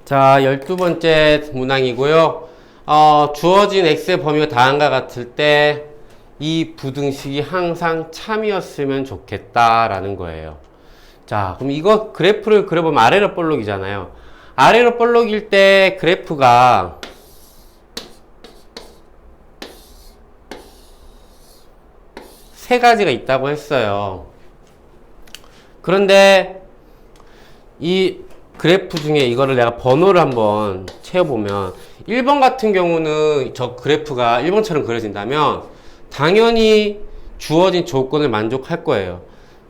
자, 12번째 문항이고요. 주어진 x의 범위가 다한과 같을 때 이 부등식이 항상 참이었으면 좋겠다라는 거예요. 자, 그럼 이거 그래프를 그려보면 아래로 볼록이잖아요. 아래로 볼록일 때 그래프가 세 가지가 있다고 했어요. 그런데 이 그래프 중에 이거를 내가 번호를 한번 채워보면 1번 같은 경우는 저 그래프가 1번처럼 그려진다면 당연히 주어진 조건을 만족할 거예요.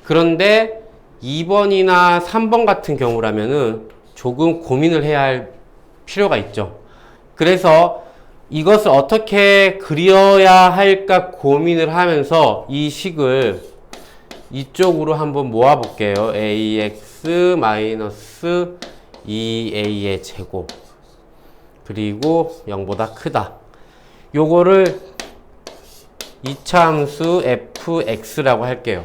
그런데 2번이나 3번 같은 경우라면은 조금 고민을 해야 할 필요가 있죠. 그래서 이것을 어떻게 그려야 할까 고민을 하면서 이 식을 이쪽으로 한번 모아 볼게요. ax 마이너스 2a의 제곱 그리고 0보다 크다. 요거를 이차함수 fx라고 할게요.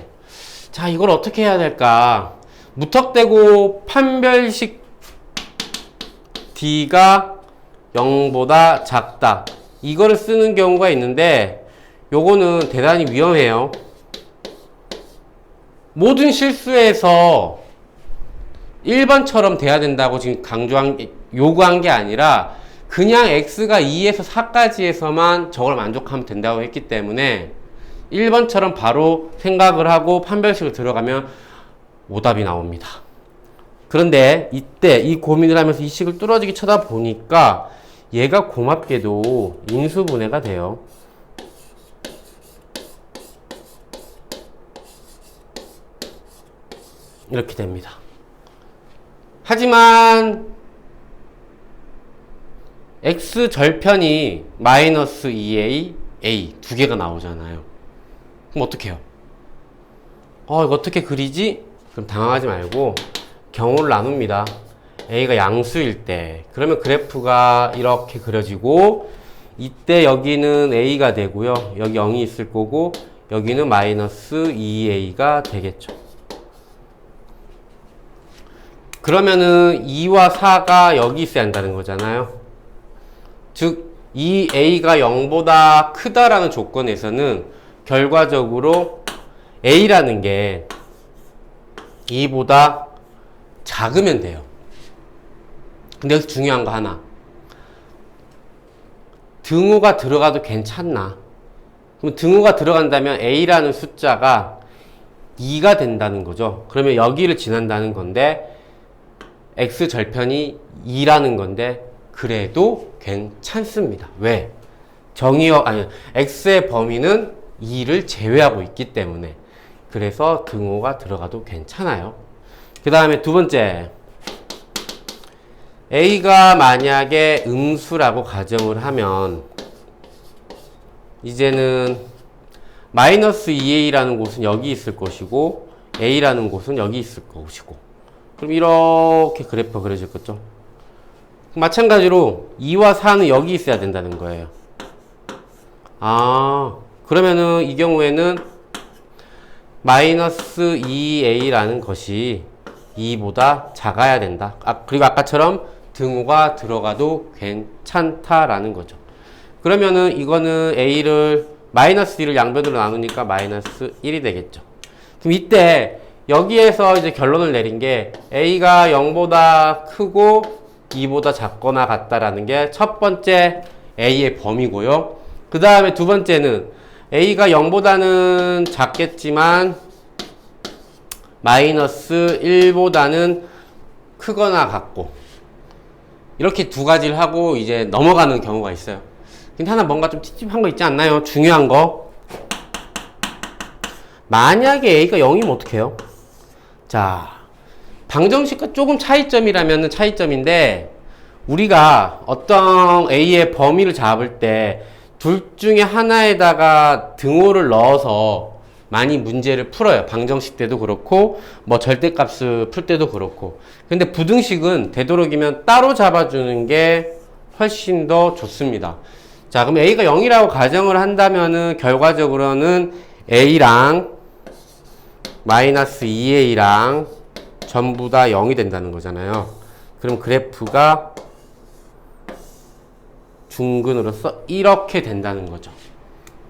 자, 이걸 어떻게 해야 될까? 무턱대고 판별식 d가 0보다 작다. 이거를 쓰는 경우가 있는데 요거는 대단히 위험해요. 모든 실수에서 1번처럼 돼야 된다고 지금 요구한 게 아니라 그냥 x가 2에서 4까지에서만 저걸 만족하면 된다고 했기 때문에 1번처럼 바로 생각을 하고 판별식을 들어가면 오답이 나옵니다. 그런데 이때 이 고민을 하면서 이 식을 뚫어지게 쳐다보니까 얘가 고맙게도 인수분해가 돼요. 이렇게 됩니다. 하지만 x 절편이 마이너스 2a, a 두 개가 나오잖아요. 그럼 어떡해요? 이거 어떻게 그리지? 그럼 당황하지 말고 경우를 나눕니다. a가 양수일 때 그러면 그래프가 이렇게 그려지고 이때 여기는 a가 되고요. 여기 0이 있을 거고 여기는 마이너스 2a가 되겠죠. 그러면은 2와 4가 여기 있어야 한다는 거잖아요. 즉, 이 a가 0보다 크다라는 조건에서는 결과적으로 a라는 게 2보다 작으면 돼요. 근데 여기서 중요한 거 하나. 등호가 들어가도 괜찮나? 그럼 등호가 들어간다면 a라는 숫자가 2가 된다는 거죠. 그러면 여기를 지난다는 건데 x 절편이 2라는 건데 그래도 괜찮습니다. 왜? x의 범위는 2를 제외하고 있기 때문에. 그래서 등호가 들어가도 괜찮아요. 그 다음에 두 번째. a가 만약에 음수라고 가정을 하면 이제는 마이너스 2a라는 곳은 여기 있을 것이고 a라는 곳은 여기 있을 것이고 그럼 이렇게 그래프가 그려질 거죠. 마찬가지로 2와 4는 여기 있어야 된다는 거예요. 그러면은 이 경우에는 마이너스 2a라는 것이 2보다 작아야 된다. 그리고 아까처럼 등호가 들어가도 괜찮다라는 거죠. 그러면은 이거는 a를 마이너스 2를 양변으로 나누니까 마이너스 1이 되겠죠. 그럼 이때 여기에서 이제 결론을 내린 게 a가 0보다 크고 2보다 작거나 같다라는 게 첫 번째 a의 범위고요. 그 다음에 두 번째는 a가 0보다는 작겠지만 마이너스 1보다는 크거나 같고 이렇게 두 가지를 하고 이제 넘어가는 경우가 있어요. 근데 하나 뭔가 좀 찝찝한 거 있지 않나요? 중요한 거. 만약에 a가 0이면 어떡해요? 자, 방정식과 조금 차이점이라면 차이점인데 우리가 어떤 a의 범위를 잡을 때 둘 중에 하나에다가 등호를 넣어서 많이 문제를 풀어요. 방정식 때도 그렇고 뭐 절대값을 풀 때도 그렇고. 근데 부등식은 되도록이면 따로 잡아주는 게 훨씬 더 좋습니다. 자, 그럼 a가 0이라고 가정을 한다면은 결과적으로는 a랑 마이너스 2a랑 전부 다 0이 된다는 거잖아요. 그럼 그래프가 둥근으로서 이렇게 된다는 거죠.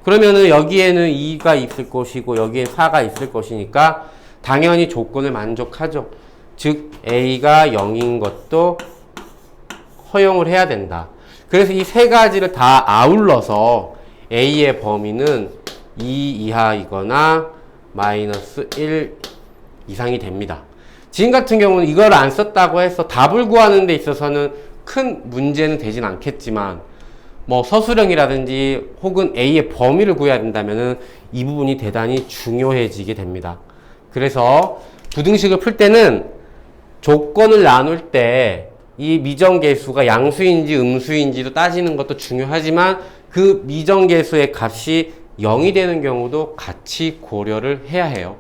그러면은 여기에는 2가 있을 것이고 여기에 4가 있을 것이니까 당연히 조건을 만족하죠. 즉 A가 0인 것도 허용을 해야 된다. 그래서 이 세 가지를 다 아울러서 A의 범위는 2 이하이거나 마이너스 1 이상이 됩니다. 지금 같은 경우는 이걸 안 썼다고 해서 답을 구하는 데 있어서는 큰 문제는 되진 않겠지만 뭐 서술형이라든지 혹은 A의 범위를 구해야 된다면은 이 부분이 대단히 중요해지게 됩니다. 그래서 부등식을 풀 때는 조건을 나눌 때 이 미정계수가 양수인지 음수인지도 따지는 것도 중요하지만 그 미정계수의 값이 0이 되는 경우도 같이 고려를 해야 해요.